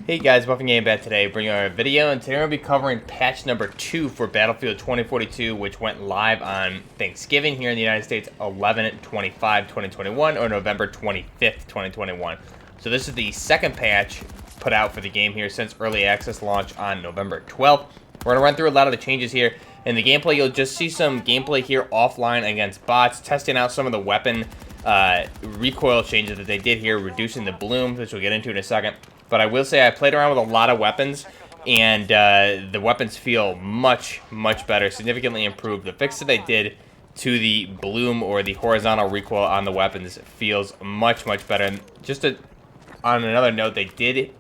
Hey guys, Buffing Game back today, bringing you a video, and today we're going to be covering patch number 2 for Battlefield 2042, which went live on Thanksgiving here in the United States, 11/25/2021, or November 25th, 2021. So this is the second patch put out for the game here since early access launch on November 12th. We're going to run through a lot of the changes here. In the gameplay, you'll just see some gameplay here offline against bots, testing out some of the weapon recoil changes that they did here, reducing the bloom, which we'll get into in a second. But I will say I played around with a lot of weapons, and the weapons feel much, much better, significantly improved. The fix that they did to the bloom or the horizontal recoil on the weapons feels much, much better. And just on another note, they did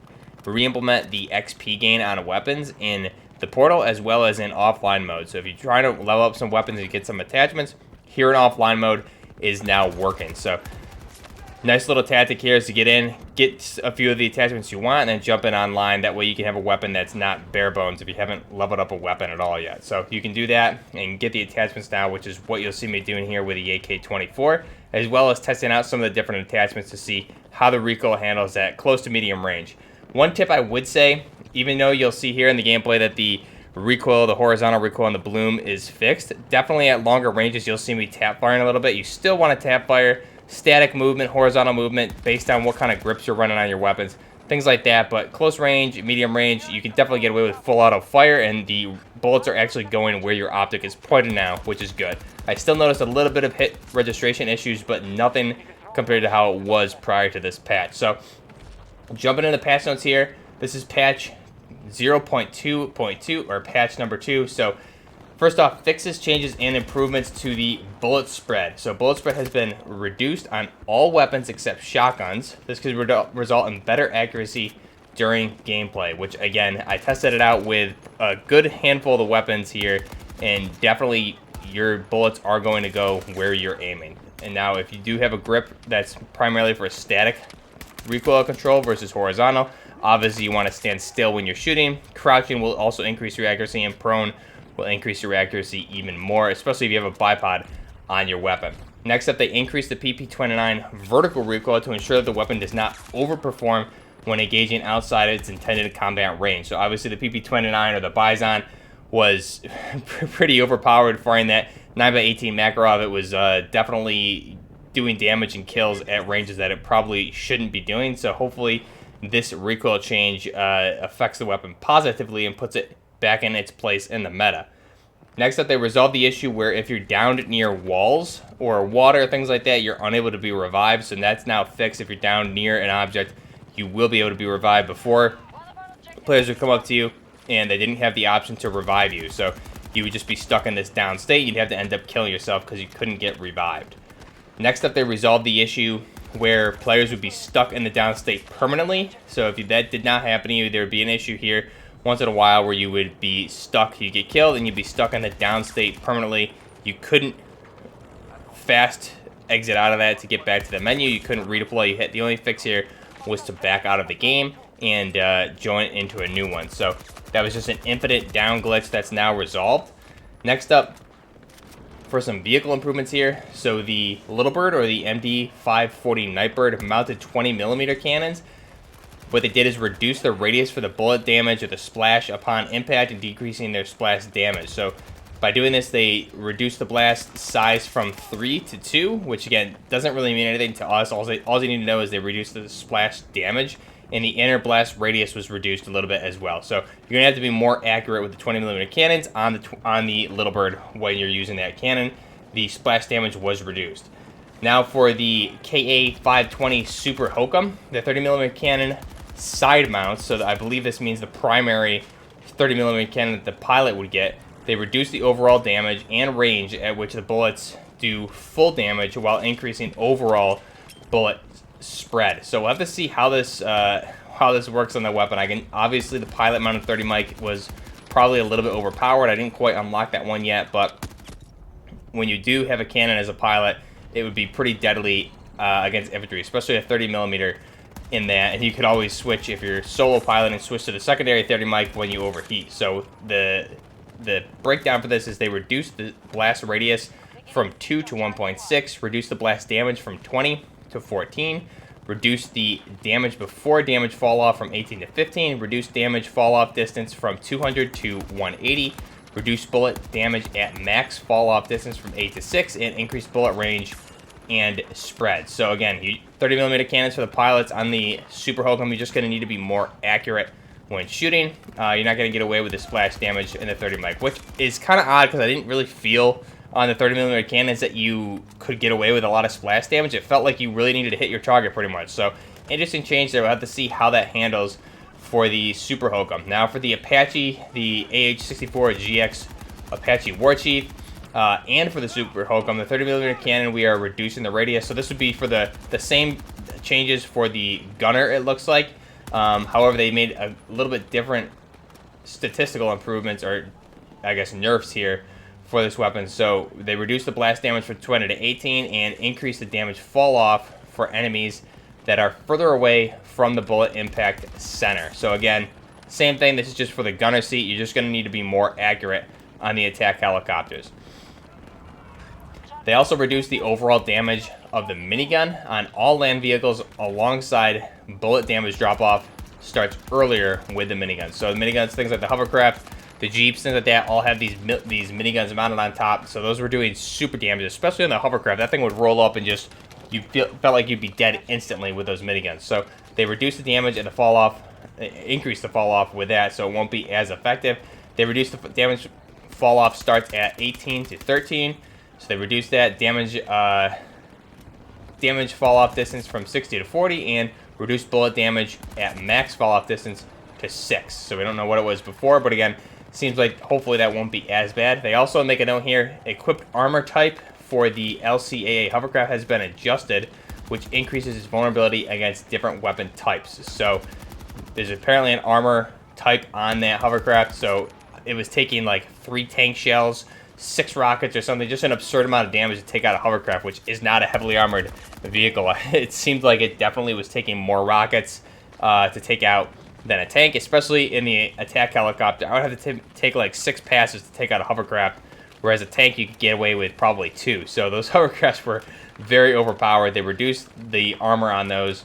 re-implement the XP gain on weapons in the portal as well as in offline mode. So if you're trying to level up some weapons and get some attachments, here in offline mode is now working. So nice little tactic here is to get in, get a few of the attachments you want, and then jump in online. That way you can have a weapon that's not bare bones if you haven't leveled up a weapon at all yet. So you can do that and get the attachments now, which is what you'll see me doing here with the AK-24, as well as testing out some of the different attachments to see how the recoil handles at close to medium range. One tip I would say, even though you'll see here in the gameplay that the recoil, the horizontal recoil on the bloom is fixed, definitely at longer ranges you'll see me tap firing a little bit. You still want to tap fire, static movement, horizontal movement, based on what kind of grips you're running on your weapons, things like that. But close range, medium range, you can definitely get away with full auto fire, and the bullets are actually going where your optic is pointed now, which is good. I still noticed a little bit of hit registration issues, but nothing compared to how it was prior to this patch. So jumping into the patch notes here, this is patch 0.2.2, or patch number 2. So first off, fixes, changes, and improvements to the bullet spread. So bullet spread has been reduced on all weapons except shotguns. This could result in better accuracy during gameplay, which again, I tested it out with a good handful of the weapons here, and definitely your bullets are going to go where you're aiming. And now if you do have a grip that's primarily for static recoil control versus horizontal, obviously you want to stand still when you're shooting. Crouching will also increase your accuracy, and prone will increase your accuracy even more, especially if you have a bipod on your weapon. Next up, they increase the PP29 vertical recoil to ensure that the weapon does not overperform when engaging outside its intended combat range. So obviously the PP29 or the Bison was pretty overpowered, firing that 9x18 Makarov. It was definitely doing damage and kills at ranges that it probably shouldn't be doing. So hopefully this recoil change affects the weapon positively and puts it back in its place in the meta. Next up, they resolve the issue where if you're downed near walls or water, things like that, you're unable to be revived. So that's now fixed. If you're down near an object, you will be able to be revived. Before, players would come up to you and they didn't have the option to revive you. So you would just be stuck in this down state. You'd have to end up killing yourself because you couldn't get revived. Next up, they resolved the issue where players would be stuck in the down state permanently. So if that did not happen to you, there would be an issue here once in a while where you would be stuck, you get killed, and you'd be stuck in the down state permanently. You couldn't fast exit out of that to get back to the menu. You couldn't redeploy. The only fix here was to back out of the game and join into a new one. So that was just an infinite down glitch that's now resolved. Next up, for some vehicle improvements here, so the Little Bird or the MD-540 Nightbird mounted 20mm cannons. What they did is reduce the radius for the bullet damage or the splash upon impact and decreasing their splash damage. So by doing this, they reduced the blast size from 3 to 2, which again doesn't really mean anything to us. All you need to know is they reduced the splash damage, and the inner blast radius was reduced a little bit as well. So you're gonna have to be more accurate with the 20mm cannons on the Little Bird when you're using that cannon. The splash damage was reduced. Now for the KA-520 Super Hokum, the 30mm cannon side mounts, so I believe this means the primary 30mm cannon that the pilot would get. They reduce the overall damage and range at which the bullets do full damage while increasing overall bullet spread. So we'll have to see how this works on the weapon. Obviously the pilot mounted 30 mic was probably a little bit overpowered. I didn't quite unlock that one yet, but when you do have a cannon as a pilot, it would be pretty deadly against infantry, especially a 30mm in that. And you could always switch, if you're solo piloting, switch to the secondary 30 mic when you overheat. So the breakdown for this is they reduced the blast radius from 2 to 1.6, reduced the blast damage from 20 to 14, reduced the damage before damage fall off from 18 to 15, reduced damage fall off distance from 200 to 180, reduced bullet damage at max fall off distance from 8 to 6, and increased bullet range and spread. So again, 30mm cannons for the pilots. On the Super Hokum, you're just going to need to be more accurate when shooting. You're not going to get away with the splash damage in the 30 mic, which is kind of odd because I didn't really feel on the 30mm cannons that you could get away with a lot of splash damage. It felt like you really needed to hit your target pretty much. So interesting change there. We'll have to see how that handles for the Super Hokum. Now for the Apache, the AH-64 GX Apache Warchief, and for the Super Hokum, the 30mm cannon, we are reducing the radius. So this would be for the same changes for the gunner, it looks like. However, they made a little bit different statistical improvements, or I guess nerfs here, for this weapon. So they reduced the blast damage from 20 to 18 and increased the damage fall off for enemies that are further away from the bullet impact center. So again, same thing. This is just for the gunner seat. You're just going to need to be more accurate on the attack helicopters. They also reduced the overall damage of the minigun on all land vehicles, alongside bullet damage drop-off starts earlier with the minigun. So the miniguns, things like the hovercraft, the Jeeps, things like that, all have these miniguns mounted on top. So those were doing super damage, especially on the hovercraft. That thing would roll up and just, felt like you'd be dead instantly with those miniguns. So they reduced the damage and the fall off, increased the fall off with that, so it won't be as effective. They reduced the damage fall off starts at 18 to 13. So they reduced that damage fall off distance from 60 to 40, and reduced bullet damage at max fall off distance to 6. So we don't know what it was before, but again, seems like hopefully that won't be as bad. They also make a note here: equipped armor type for the LCAA hovercraft has been adjusted, which increases its vulnerability against different weapon types. So there's apparently an armor type on that hovercraft. So it was taking like 3 tank shells, 6 rockets or something, just an absurd amount of damage to take out a hovercraft, which is not a heavily armored vehicle. It seemed like it definitely was taking more rockets to take out than a tank, especially in the attack helicopter. I would have to take like 6 passes to take out a hovercraft, whereas a tank you could get away with probably 2. So those hovercrafts were very overpowered. They reduced the armor on those.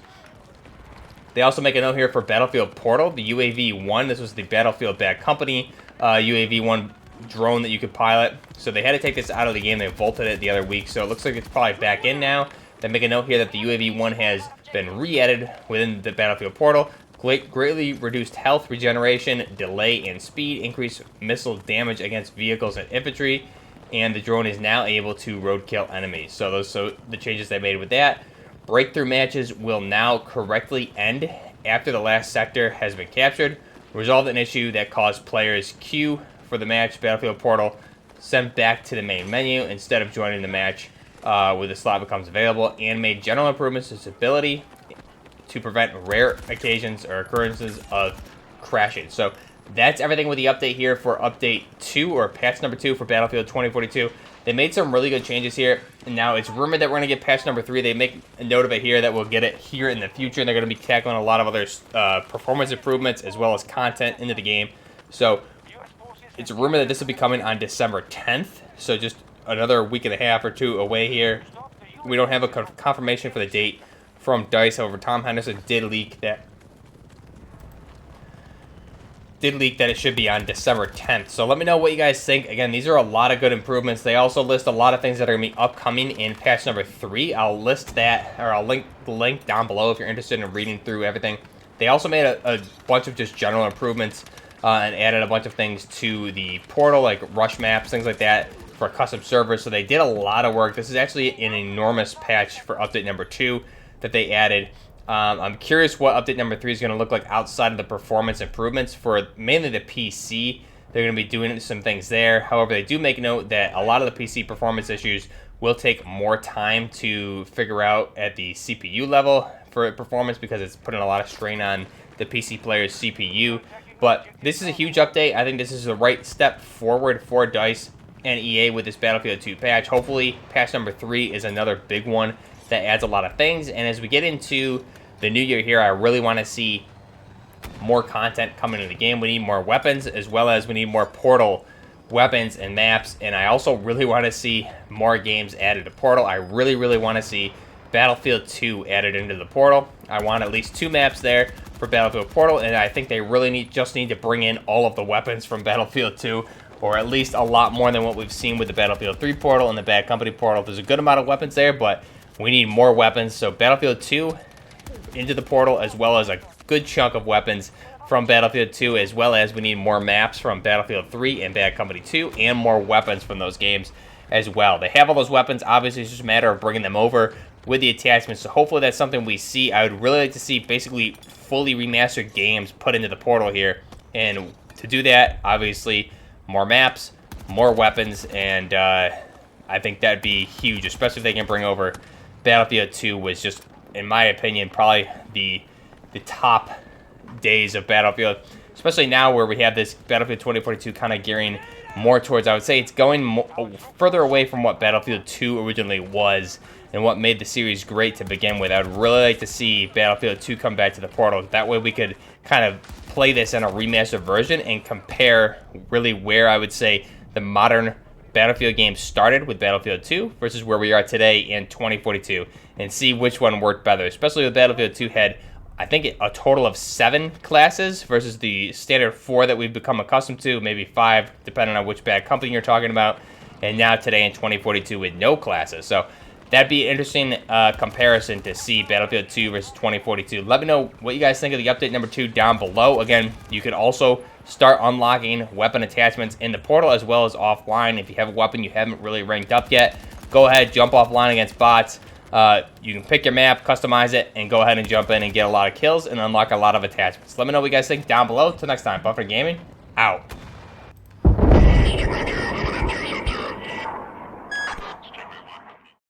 They also make a note here for Battlefield Portal, the UAV-1. This was the Battlefield Bad Company UAV-1 drone that you could pilot. So they had to take this out of the game. They vaulted it the other week, so it looks like it's probably back in now. They make a note here that the UAV-1 has been re-added within the Battlefield Portal. Greatly reduced health, regeneration, delay, and speed, increased missile damage against vehicles and infantry, and the drone is now able to roadkill enemies. So the changes they made with that. Breakthrough matches will now correctly end after the last sector has been captured. Resolved an issue that caused players queue for the match Battlefield Portal sent back to the main menu instead of joining the match where the slot becomes available, and made general improvements to stability to prevent rare occasions or occurrences of crashing. So that's everything with the update here for update 2, or patch number 2 for Battlefield 2042. They made some really good changes here, and now it's rumored that we're going to get patch number 3. They make a note of it here that we'll get it here in the future, and they're going to be tackling a lot of other performance improvements as well as content into the game. So it's rumored that this will be coming on December 10th, so just another week and a half or 2 away here. We don't have a confirmation for the date from DICE. However, Tom Henderson did leak that it should be on December 10th. So let me know what you guys think. Again, these are a lot of good improvements. They also list a lot of things that are going to be upcoming in patch number 3. I'll list that, or I'll link the link down below if you're interested in reading through everything. They also made a bunch of just general improvements and added a bunch of things to the portal, like rush maps, things like that, for custom servers. So they did a lot of work. This is actually an enormous patch for update number 2 that they added. I'm curious what update number 3 is going to look like outside of the performance improvements for mainly the PC. They're going to be doing some things there. However, they do make note that a lot of the PC performance issues will take more time to figure out at the CPU level for performance, because it's putting a lot of strain on the PC player's CPU. But this is a huge update. I think this is the right step forward for DICE and EA with this Battlefield 2 patch. Hopefully, patch number 3 is another big one that adds a lot of things. And as we get into the new year here, I really want to see more content coming in the game. We need more weapons, as well as we need more Portal weapons and maps. And I also really want to see more games added to Portal. I really want to see Battlefield 2 added into the portal. I want at least 2 maps there for Battlefield Portal, and I think they really just need to bring in all of the weapons from Battlefield 2, or at least a lot more than what we've seen with the Battlefield 3 portal and the Bad Company portal. There's a good amount of weapons there, but we need more weapons. So Battlefield 2 into the portal, as well as a good chunk of weapons from Battlefield 2, as well as we need more maps from Battlefield 3 and Bad Company 2, and more weapons from those games as well. They have all those weapons. Obviously, it's just a matter of bringing them over with the attachments. So hopefully that's something we see. I would really like to see basically fully remastered games put into the portal here. And to do that, obviously, more maps, more weapons, and I think that'd be huge, especially if they can bring over Battlefield 2, was just, in my opinion, probably the top days of Battlefield, especially now where we have this Battlefield 2042 kind of gearing more towards, I would say it's going further away from what Battlefield 2 originally was and what made the series great to begin with. I would really like to see Battlefield 2 come back to the portal. That way we could kind of play this in a remastered version and compare really where I would say the modern Battlefield game started with Battlefield 2 versus where we are today in 2042, and see which one worked better, especially with Battlefield 2 had, I think, a total of 7 classes versus the standard 4 that we've become accustomed to, maybe 5, depending on which Bad Company you're talking about, and now today in 2042 with no classes. So that'd be an interesting comparison to see Battlefield 2 versus 2042. Let me know what you guys think of the update number 2 down below. Again, you can also start unlocking weapon attachments in the portal as well as offline. If you have a weapon you haven't really ranked up yet, go ahead, jump offline against bots. You can pick your map, customize it, and go ahead and jump in and get a lot of kills and unlock a lot of attachments. Let me know what you guys think down below. Till next time, Buffer Gaming, out.